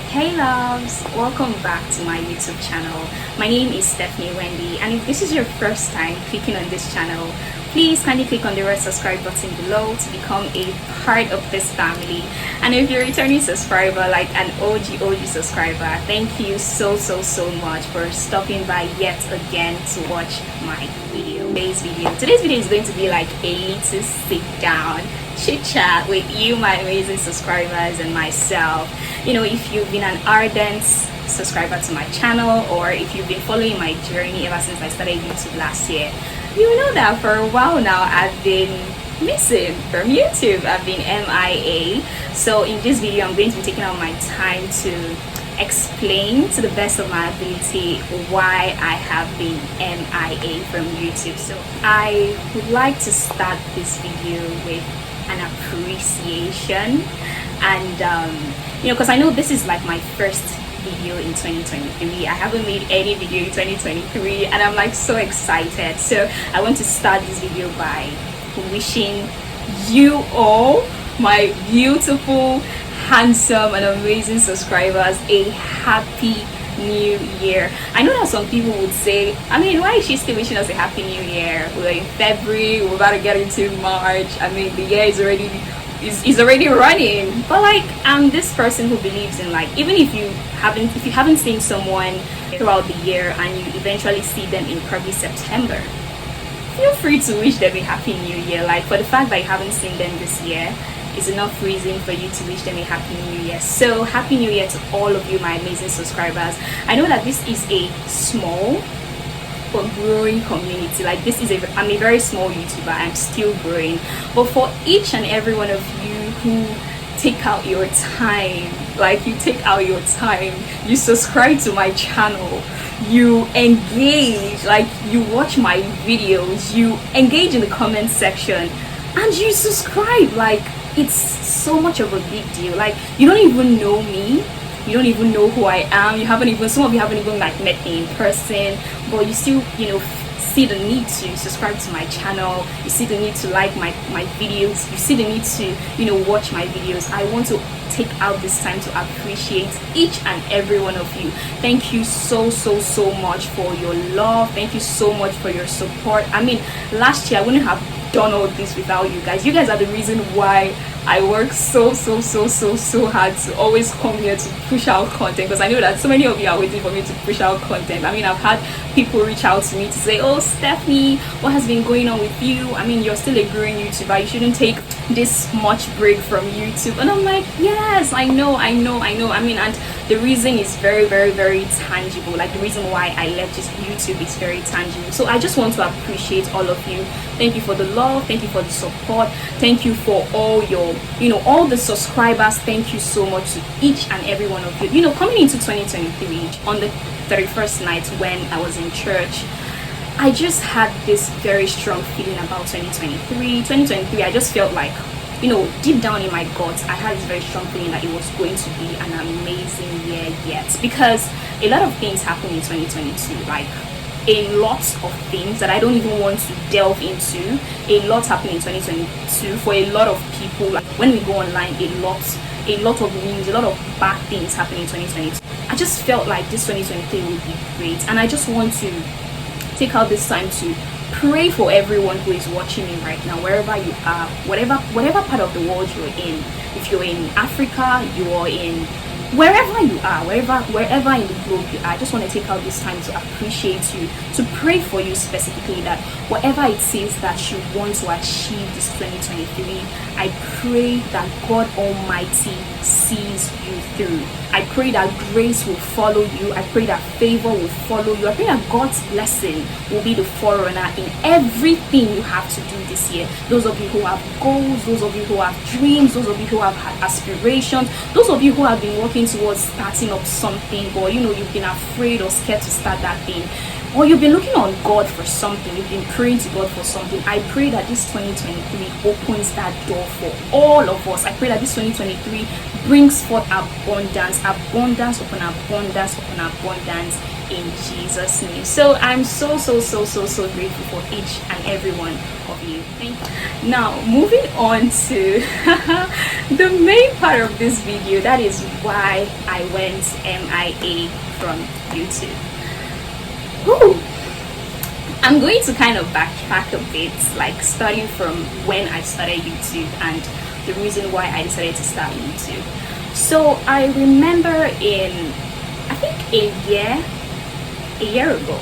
Hey loves, welcome back to my YouTube channel. My name is Stephanie Wendy, and if this is your first time clicking on this channel, please kindly click on the red subscribe button below to become a part of this family. And if you're a returning subscriber, like an OG subscriber, thank you so much for stopping by yet again to watch my video. Today's video is going to be like a little sit down chit chat with you, my amazing subscribers, and myself. You know, if you've been an ardent subscriber to my channel, or if you've been following my journey ever since I started YouTube last year, you know that for a while now I've been missing from YouTube. I've been MIA. So in this video I'm going to be taking out my time to explain to the best of my ability why I have been MIA from YouTube. So I would like to start this video with an appreciation, and you know, because I know this is like my first video in 2023. I haven't made any video in 2023 and I'm like so excited. So I want to start this video by wishing you all, my beautiful, handsome and amazing subscribers, a happy new year. I know that some people would say, I mean, why is she still wishing us a happy new year? We're in February, we're about to get into March. I mean, the year is already running. But like, I'm this person who believes in, like, even if you haven't seen someone throughout the year and you eventually see them in probably September, feel free to wish them a happy new year. Like, for the fact that you haven't seen them this year is enough reason for you to wish them a happy new year. So happy new year to all of you, my amazing subscribers. I know that this is a small but growing community. Like, I'm a very small YouTuber. I'm still growing, but for each and every one of you who take out your time, you subscribe to my channel, you engage, like you watch my videos, you engage in the comment section, and you subscribe, like, it's so much of a big deal. Like, you don't even know me, you don't even know who I am, some of you haven't even like met me in person, but you still, you know, see the need to subscribe to my channel, you see the need to like my videos, you see the need to, you know, watch my videos. I want to take out this time to appreciate each and every one of you. Thank you so much for your love. Thank you so much for your support. I mean, last year I wouldn't have done all this without you guys. You guys are the reason why I work so hard to always come here to push out content, because I know that so many of you are waiting for me to push out content. I mean, I've had people reach out to me to say, oh Stephanie, what has been going on with you? I mean, you're still a growing YouTuber, you shouldn't take this much break from YouTube. And I'm like, yes, I know. I mean, and the reason is very tangible. Like, the reason why I left just YouTube is very tangible. So I just want to appreciate all of you. Thank you for the love, thank you for the support, thank you for all your, you know, all the subscribers. Thank you so much to each and every one of you. You know, coming into 2023, on the 31st night when I was in church, I just had this very strong feeling about 2023. I just felt like, you know, deep down in my guts, I had this very strong feeling that it was going to be an amazing year yet, because a lot of things happened in 2022, like a lot of things that I don't even want to delve into. A lot happened in 2022 for a lot of people. Like, when we go online, a lot of news, a lot of bad things happened in 2022. I just felt like this 2023 would be great, and I just want to take out this time to pray for everyone who is watching me right now, wherever you are, whatever part of the world you're in. If you're in Africa, you are in wherever you are, wherever in the globe you are, I just want to take out this time to appreciate you, to pray for you specifically, that whatever it is that you want to achieve this 2023, I pray that God Almighty sees you through. I pray that grace will follow you. I pray that favor will follow you. I pray that God's blessing will be the forerunner in everything you have to do this year. Those of you who have goals, those of you who have dreams, those of you who have had aspirations, those of you who have been working towards starting up something, or you know, you've been afraid or scared to start that thing, or you've been looking on God for something, you've been praying to God for something, I pray that this 2023 opens that door for all of us. I pray that this 2023 brings forth abundance upon abundance in Jesus' name. So I'm so grateful for each and every one of you. you. Thank you. Now, moving on to the main part of this video, that is why I went MIA from YouTube. Whew. I'm going to kind of backtrack a bit, like starting from when I started YouTube and the reason why I decided to start YouTube. So I remember in, I think a year ago,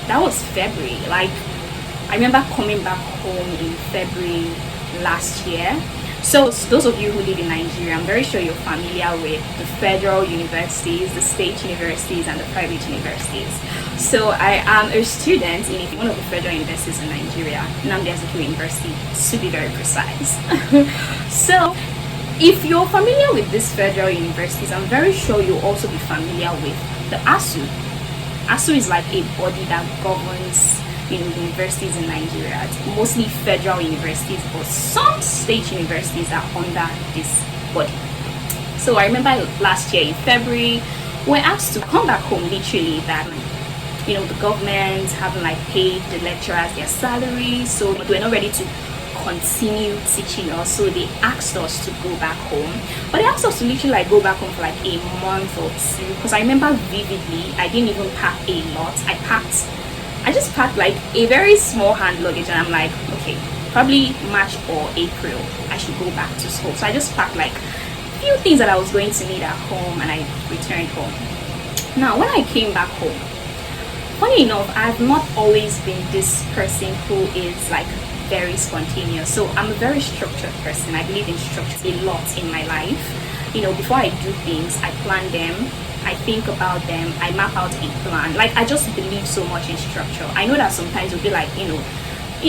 that was February. Like, I remember coming back home in February last year. So those of you who live in Nigeria, I'm very sure you're familiar with the federal universities, the state universities, and the private universities. So I am a student in one of the federal universities in Nigeria, Nnamdi Azikiwe University, to be very precise. So if you're familiar with these federal universities, I'm very sure you'll also be familiar with the ASU. ASU is like a body that governs universities in Nigeria. It's mostly federal universities, but some state universities are under this body. So I remember last year in February, we're asked to come back home, literally, that the government haven't like paid the lecturers their salaries, so we're not ready to continue teaching us, so they asked us to go back home. But they asked us to literally like go back home for like a month or two, because I remember vividly, I didn't even pack a lot. I just packed like a very small hand luggage, and I'm like, okay, probably March or April I should go back to school. So I just packed like a few things that I was going to need at home, and I returned home. Now when I came back home, funny enough, I've not always been this person who is like very spontaneous. So I'm a very structured person. I believe in structure a lot in my life. Before I do things, I plan them, I think about them, I map out a plan. Like, I just believe so much in structure. I know that sometimes you'll be like,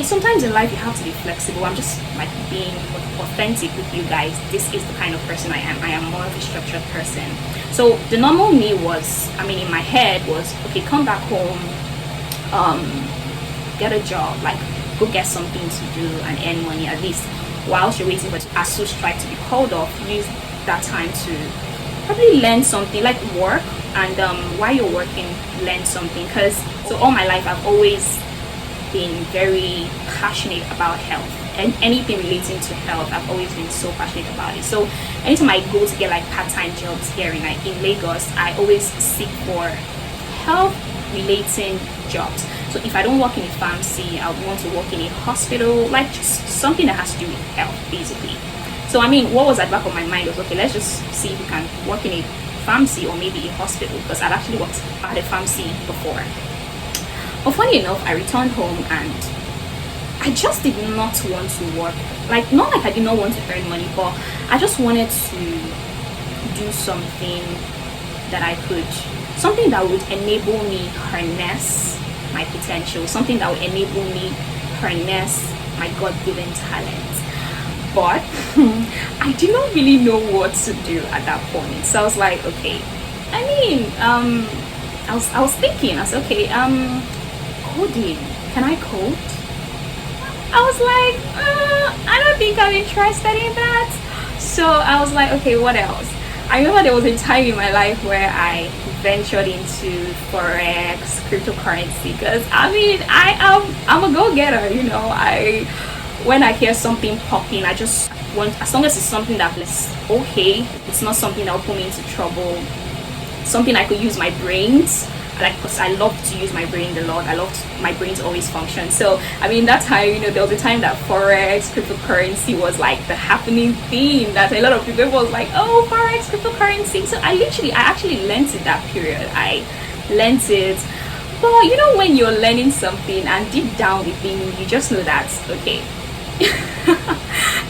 sometimes in life you have to be flexible. I'm just like being authentic with you guys. This is the kind of person I am. I am more of a structured person. So the normal me was, in my head was, okay, come back home, get a job, like go get something to do and earn money, at least while you're waiting for ASU strike to be called off. Use that time to probably learn something, like work, and while you're working, learn something. Because so all my life I've always been very passionate about health, and anything relating to health, I've always been so passionate about it. So anytime I go to get like part-time jobs here in Lagos, I always seek for health relating jobs. So if I don't work in a pharmacy, I would want to work in a hospital, like just something that has to do with health, basically. So what was at the back of my mind was, okay, let's just see if we can work in a pharmacy or maybe a hospital, because I've actually worked at a pharmacy before. But funny enough, I returned home and I just did not want to work. Like, not like I did not want to earn money, but I just wanted to do something that I could, something that would enable me harness my potential, something that would enable me harness my God-given talent. But I did not really know what to do at that point. So I was like, okay, I was thinking, I was okay, coding, can I code? I was like, I don't think I'm interested in that. So I was like, okay, what else? I remember there was a time in my life where I ventured into forex, cryptocurrency, because I'm a go-getter. When I hear something popping, I just want, as long as it's something that is okay, it's not something that will put me into trouble, something I could use my brains, like, because I love to use my brain a lot. I love my brains always function. So that time, there was a time that forex, cryptocurrency was like the happening thing, that a lot of people was like, oh, forex, cryptocurrency. So I actually learned it that period. I learned it. But when you're learning something and deep down within you just know that, okay,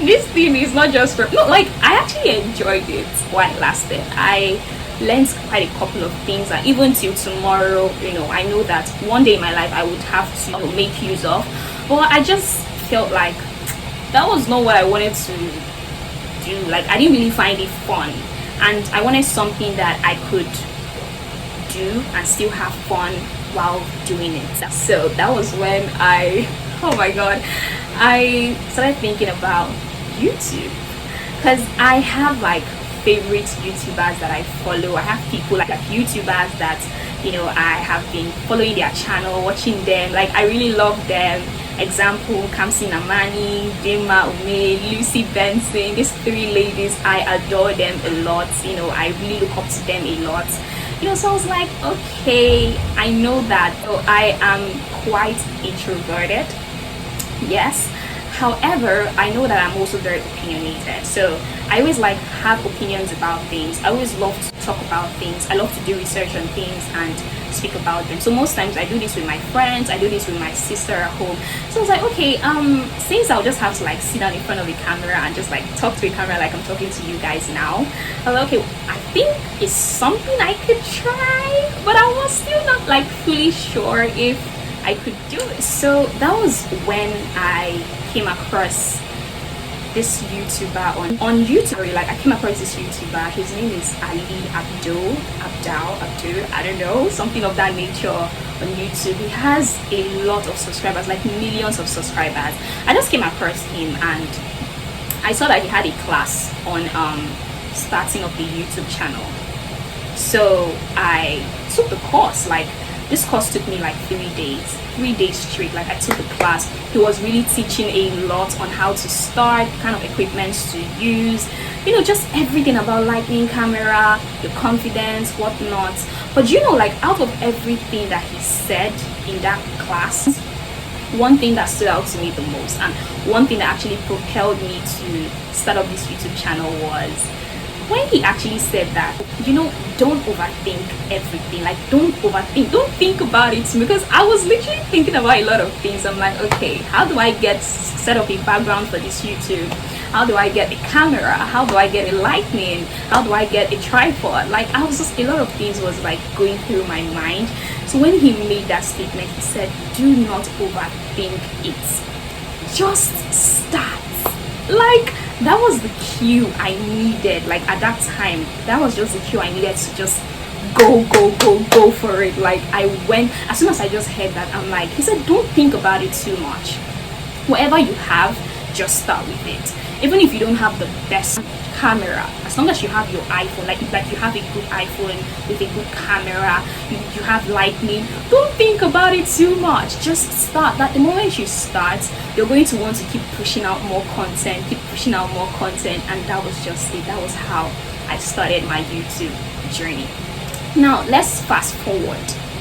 this thing is not just for, no, like, I actually enjoyed it while it lasted. I learned quite a couple of things that even till tomorrow, I know that one day in my life I would have to make use of. But I just felt like that was not what I wanted to do. Like, I didn't really find it fun, and I wanted something that I could do and still have fun while doing it. So that was when oh my god, I started thinking about YouTube, because I have like favorite YouTubers that I follow. I have people like YouTubers that I have been following their channel, watching them. Like, I really love them. Example, Kamsi Namani, Dima Ume, Lucy Benson. These three ladies, I adore them a lot. I really look up to them a lot. So I was like, okay, I know that. So I am quite introverted, yes. However, I know that I'm also very opinionated. So I always have opinions about things. I always love to talk about things. I love to do research on things and speak about them. So most times I do this with my friends. I do this with my sister at home. So I was like, okay, since I'll just have to sit down in front of the camera and just talk to the camera like I'm talking to you guys now, I was like, okay, I think it's something I could try, but I was still not fully sure if I could do it. So that was when I came across this YouTuber on YouTube. I came across this YouTuber. His name is Abdul, I don't know, something of that nature on YouTube. He has a lot of subscribers, millions of subscribers. I just came across him and I saw that he had a class on starting up the YouTube channel. So I took the course. This course took me 3 days straight. I took the class. He was really teaching a lot on how to start, kind of equipments to use, just everything about lighting, camera, your confidence, whatnot. But out of everything that he said in that class, one thing that stood out to me the most, and one thing that actually propelled me to start up this YouTube channel, was when he actually said that, don't overthink everything. Don't think about it, because I was literally thinking about a lot of things. I'm like, okay, how do I set up a background for this YouTube? How do I get a camera? How do I get a lightning? How do I get a tripod? I was just, a lot of things was going through my mind. So when he made that statement, he said, do not overthink it. Just start. That was the cue I needed. At that time, that was just the cue I needed to just go for it. I went, as soon as I just heard that, I'm like, he said, don't think about it too much. Whatever you have, just start with it. Even if you don't have the best camera, as long as you have your iPhone, like you have a good iPhone with a good camera, you have lightning, don't think about it too much. Just start. That the moment you start, you're going to want to keep pushing out more content, and that was just it. That was how I started my YouTube journey. Now let's fast forward,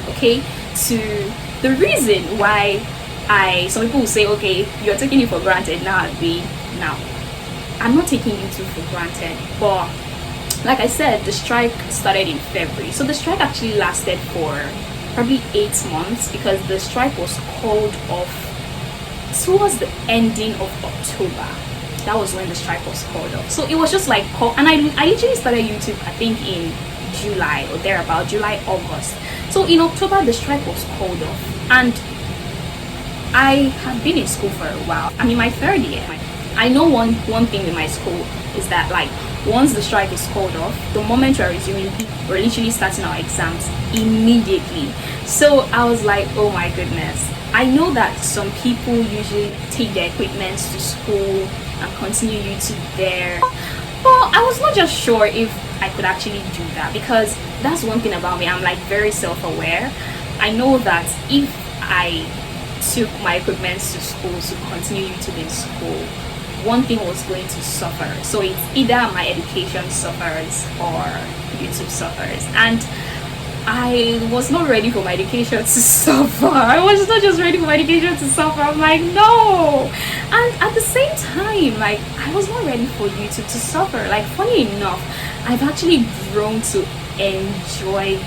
okay, to the reason why some people will say, okay, you're taking it for granted now, Abby. Now I'm not taking YouTube for granted, but like I said, the strike started in February. So the strike actually lasted for probably 8 months, because the strike was called off towards the ending of October. That was when the strike was called off. So it was just and I literally started YouTube, I think, in July or thereabout, July, August. So in October, the strike was called off. And I have been in school for a while. I'm in my 3rd year. I know one thing with my school is that once the strike is called off, the moment we're resuming, we're literally starting our exams immediately. So I was like, oh my goodness. I know that some people usually take their equipment to school and continue YouTube there, but I was not just sure if I could actually do that, because that's one thing about me. I'm very self-aware. I know that if I took my equipment to school to continue YouTube in school, one thing was going to suffer. So it's either my education suffers or YouTube suffers, and I was not ready for my education to suffer. I was not just ready for my education to suffer. I'm like, no. And at the same time, I was not ready for YouTube to suffer. Funny enough, I've actually grown to enjoy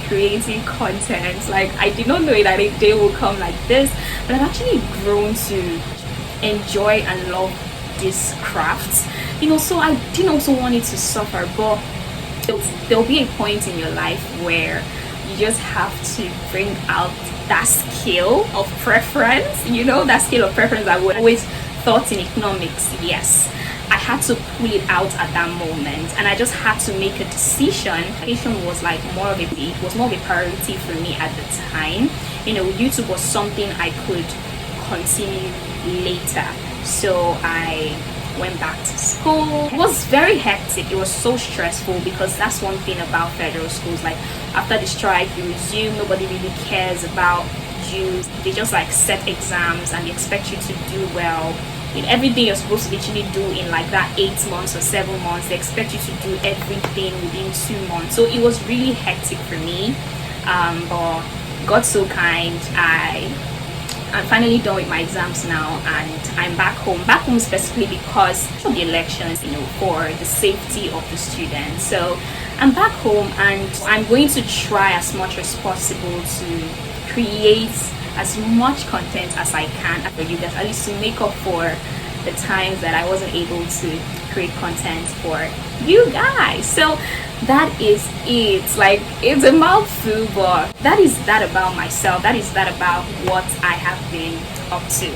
creating content. I did not know that a day will come like this, but I've actually grown to enjoy and love this craft. So I didn't also want it to suffer, but there'll be a point in your life where you just have to bring out that scale of preference, that scale of preference I would always thought in economics. Yes, I had to pull it out at that moment, and I just had to make a decision. Education was more of a priority for me at the time. YouTube was something I could continue later. So I went back to school. It was very hectic. It was so stressful, because that's one thing about federal schools. After the strike, you resume, nobody really cares about modules. They just like set exams and they expect you to do well in everything you're supposed to literally do in like that 8 months or 7 months. They expect you to do everything within 2 months. So it was really hectic for me. But God so kind, I'm finally done with my exams now, and I'm back home specifically because of the elections, for the safety of the students. So I'm back home, and I'm going to try as much as possible to create as much content as I can for you guys, at least to make up for the times that I wasn't able to create content for you guys. So that is it. Like, it's a mouthful, but that is that about myself. That is that about what I have been up to.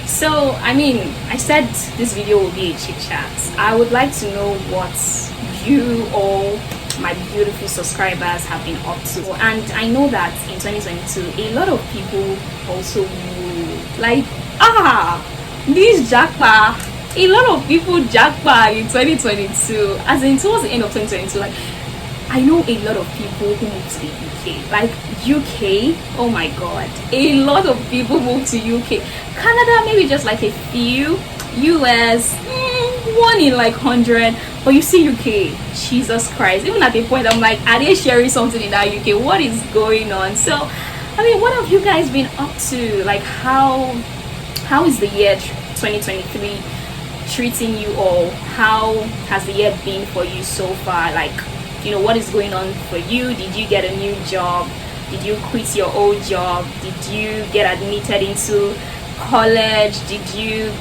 So I said this video will be a chit chat. I would like to know what you all, my beautiful subscribers, have been up to. And I know that in 2022 a lot of people also would like this jackpot. A lot of people jackpot in 2022, as in towards the end of 2022. Like, I know a lot of people who moved to the UK. Like, UK, oh my god, a lot of people moved to UK. Canada, maybe just like a few. US, 1 in like 100. But you see UK, Jesus Christ, even at the point I'm like, are they sharing something in that UK? What is going on? So what have you guys been up to? Like, how is the year 2023 treating you all? How has the year been for you so far? Like, what is going on for you? Did you get a new job? Did you quit your old job? Did you get admitted into college? Did you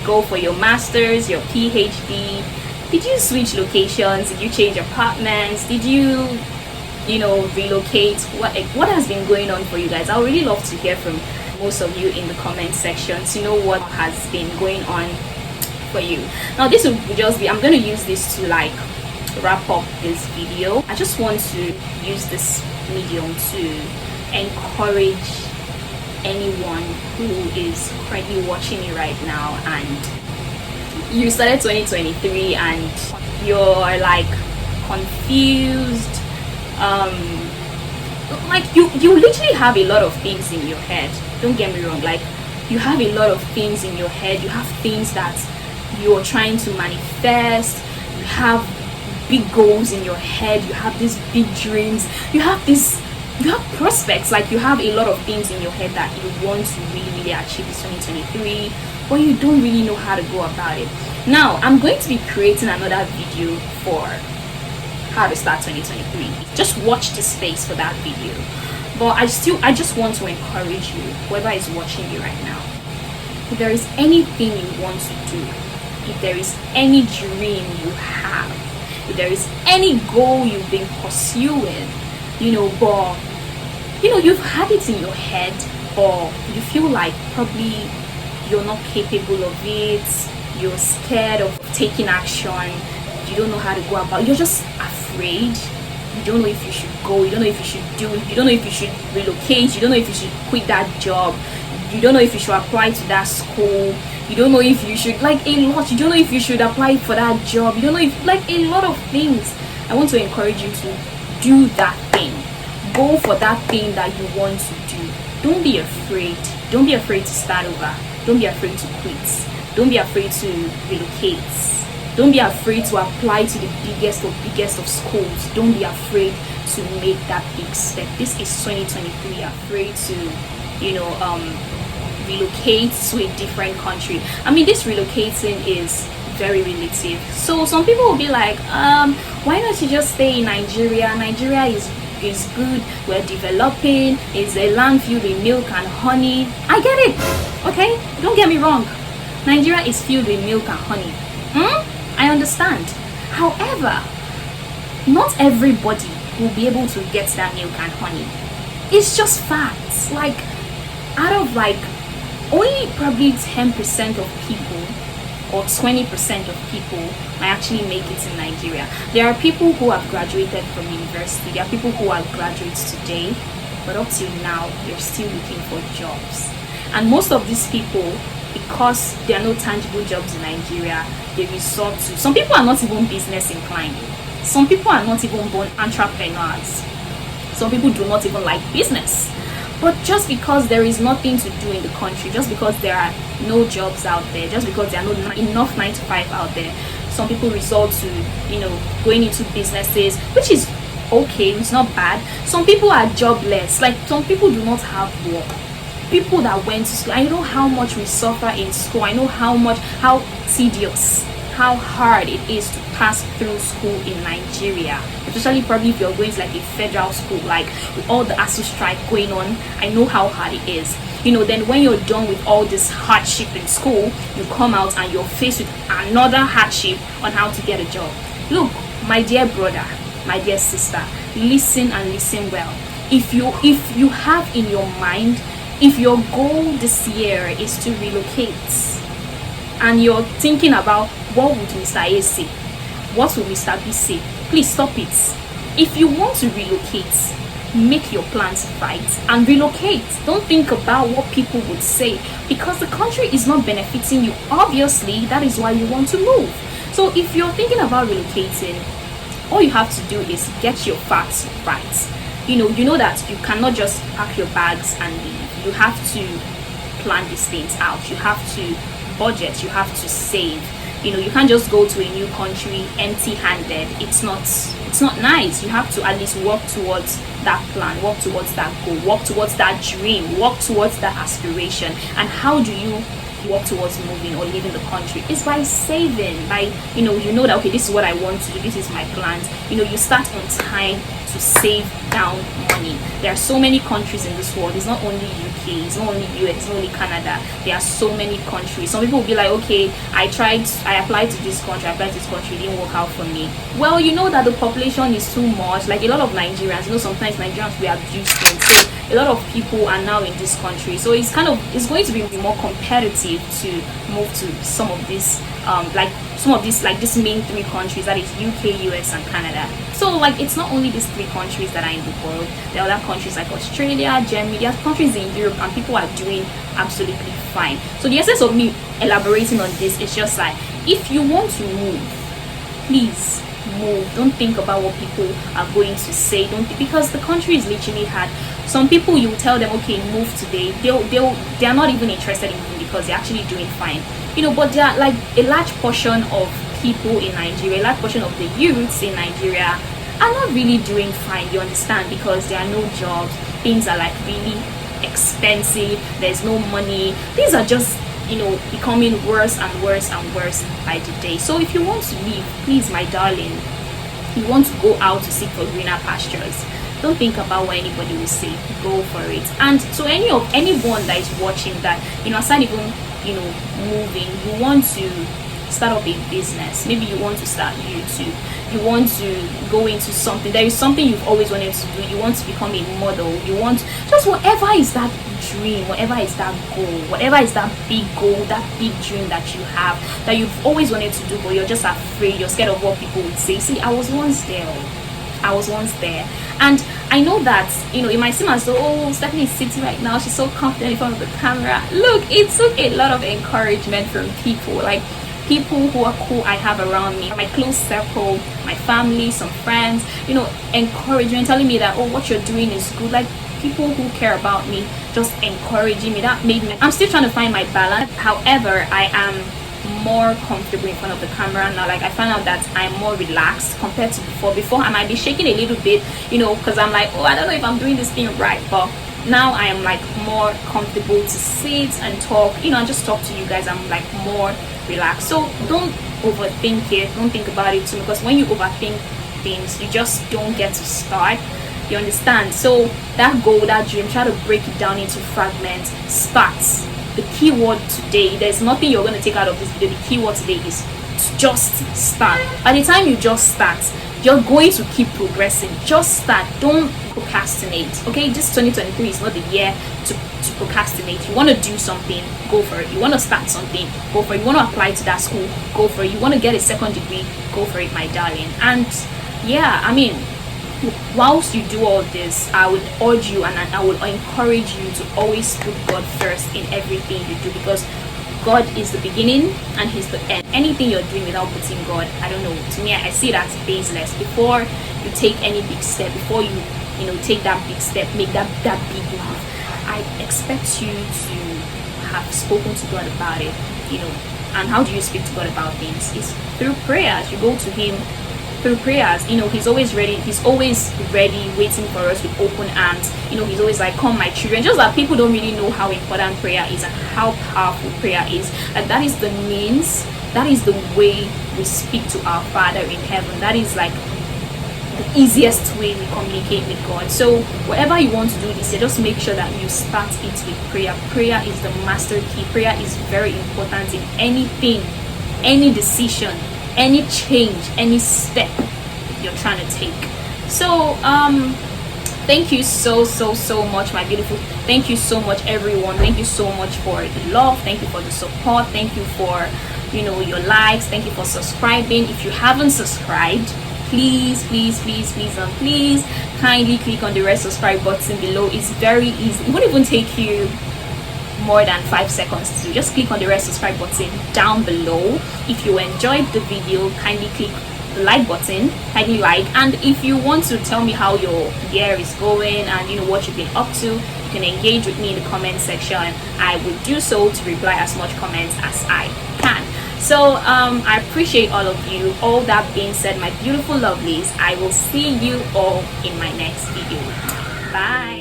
go for your master's, your PhD? Did you switch locations? Did you change apartments? Did you relocate? What has been going on for you guys? I would really love to hear from most of you in the comment section to know what has been going on for you. Now, this will just be, I'm going to use this to like wrap up this video. I just want to use this medium to encourage anyone who is currently watching me right now, and you started 2023 and you're like confused, like you literally have a lot of things in your head. Don't get me wrong, like, you have a lot of things in your head. You have things that you're trying to manifest. You have big goals in your head. You have these big dreams. You have prospects. Like, you have a lot of things in your head that you want to really achieve in 2023, but you don't really know how to go about it. Now, I'm going to be creating another video for how to start 2023. Just watch this space for that video. But I just want to encourage you, whoever is watching you right now, if there is anything you want to do, if there is any dream you have, if there is any goal you've been pursuing, but you've had it in your head, or you feel like probably you're not capable of it, you're scared of taking action, you don't know how to go about it, you're just afraid, you don't know if you should go, you don't know if you should do it, you don't know if you should relocate, you don't know if you should quit that job, you don't know if you should apply to that school, you don't know if you should, like, a lot, you don't know if you should apply for that job, you don't know if, like, a lot of things. I want to encourage you to do that thing. Go for that thing that you want to do. Don't be afraid. Don't be afraid to start over. Don't be afraid to quit. Don't be afraid to relocate. Don't be afraid to apply to the biggest of schools. Don't be afraid to make that big step. This is 2023. Afraid to, relocate to a different country. This relocating is very relative. So some people will be like, why not you just stay in Nigeria? Nigeria is good, we're developing, it's a land filled with milk and honey. I get it, okay? Don't get me wrong. Nigeria is filled with milk and honey. I understand. However, not everybody will be able to get that milk and honey. It's just facts. Like, out of like only probably 10% of people or 20% of people might actually make it in Nigeria. There are people who have graduated from university. There are people who are graduates today, but up till now, they're still looking for jobs. And most of these people, because there are no tangible jobs in Nigeria, they resort to, some people are not even business inclined. Some people are not even born entrepreneurs. Some people do not even like business. But just because there is nothing to do in the country, just because there are no jobs out there, just because there are not enough 9 to 5 out there, some people resort to, going into businesses, which is okay, it's not bad. Some people are jobless, like some people do not have work. People that went to school, I know how much we suffer in school. I know how tedious, how hard it is to pass through school in Nigeria, especially probably if you're going to like a federal school, like with all the ASU strike going on. I know how hard it is. Then when you're done with all this hardship in school, you come out and you're faced with another hardship on how to get a job. Look, my dear brother, my dear sister, listen and listen well. If you have in your mind, if your goal this year is to relocate, and you're thinking about what would Mr. A say, what will Mr. B say, please stop it. If you want to relocate, make your plans right and relocate. Don't think about what people would say, because the country is not benefiting you. Obviously, that is why you want to move. So if you're thinking about relocating, all you have to do is get your facts right. You know that you cannot just pack your bags and leave. You have to plan these things out. You have to budget. You have to save. You can't just go to a new country empty-handed. It's not nice. You have to at least work towards that plan, work towards that goal, work towards that dream, work towards that aspiration. And how do you work towards moving or leaving the country? Is by saving, by you know that okay, this is what I want to do, this is my plans. You start on time to save down money. There are so many countries in this world. It's not only UK, it's not only US, it's not only Canada. There are so many countries. Some people will be like, okay, I applied to this country, it didn't work out for me. Well, you know that the population is too much. Like a lot of Nigerians, sometimes Nigerians we abuse them. So a lot of people are now in this country, so it's going to be more competitive to move to some of these these main 3 countries, that is UK, US and Canada. So like it's not only these 3 countries that are in the world. There are other countries like Australia, Germany, there are countries in Europe, and people are doing absolutely fine. So the essence of me elaborating on this is just like, if you want to move, please move. Don't think about what people are going to say. Because the country is literally hard. Some people, you tell them, okay, move today, they are not even interested in moving because they're actually doing fine. But there are like a large portion of people in Nigeria, a large portion of the youths in Nigeria are not really doing fine, you understand, because there are no jobs, things are like really expensive, there's no money, things are just becoming worse and worse and worse by the day. So if you want to leave, please, my darling, you want to go out to seek for greener pastures, don't think about what anybody will say. Go for it. And so anyone that is watching that, aside even moving, you want to start up a business, maybe you want to start YouTube, you want to go into something, there is something you've always wanted to do, you want to become a model, you want just whatever is that dream, whatever is that goal, whatever is that big goal, that big dream that you have, that you've always wanted to do, but you're just afraid, you're scared of what people would say. See, I was once there, and I know that it might seem as though, oh, Stephanie is sitting right now, she's so confident in front of the camera. Look, it took a lot of encouragement from people, like people who I have around me, my close circle, my family, some friends, encouragement, telling me that, oh, what you're doing is good. Like people who care about me, just encouraging me. That made me, I'm still trying to find my balance. However, I am more comfortable in front of the camera now. Like I found out that I'm more relaxed compared to before. I might be shaking a little bit, because I'm like, oh, I don't know if I'm doing this thing right, but now I am like more comfortable to sit and talk, and just talk to you guys. I'm like more relaxed. So don't overthink it, don't think about it too, because when you overthink things, you just don't get to start, you understand? So that goal, that dream, try to break it down into fragments. Start. The key word today, there's nothing you're going to take out of this video. The key word today is to just start. By the time you just start, you're going to keep progressing. Just start. Don't procrastinate. Okay, this 2023 is not the year to procrastinate. You want to do something, go for it. You want to start something, go for it. You want to apply to that school, go for it. You want to get a second degree, go for it, my darling. And yeah, I mean, whilst you do all this, I would urge you and I would encourage you to always put God first in everything you do, because God is the beginning and He's the end. Anything you're doing without putting God, I don't know, to me, I see that baseless. Before you take any big step, before you take that big step, make that big move, I expect you to have spoken to God about it, you know. And how do you speak to God about things? It's through prayers. You go to Him through prayers. You know, He's always ready. He's always ready, waiting for us with open arms. You know, He's always like, come my children. Just that people don't really know how important prayer is and how powerful prayer is. Like, that is the means, that is the way we speak to our Father in heaven. That is like the easiest way we communicate with God. So whatever you want to do this year, just make sure that you start it with prayer. Prayer is the master key. Prayer is very important in anything, any decision, any change, any step you're trying to take. So thank you so much, my beautiful. Thank you so much, everyone. Thank you so much for the love. Thank you for the support. Thank you for, you know, your likes. Thank you for subscribing. If you haven't subscribed, please kindly click on the red subscribe button below. It's very easy. It won't even take you more than 5 seconds to just click on the red subscribe button down below. If you enjoyed the video, kindly click the like button, kindly like. And if you want to tell me how your year is going and you know what you've been up to, you can engage with me in the comment section. I will do so to reply as much comments as I can. So I appreciate all of you. All that being said, my beautiful lovelies, I will see you all in my next video. Bye.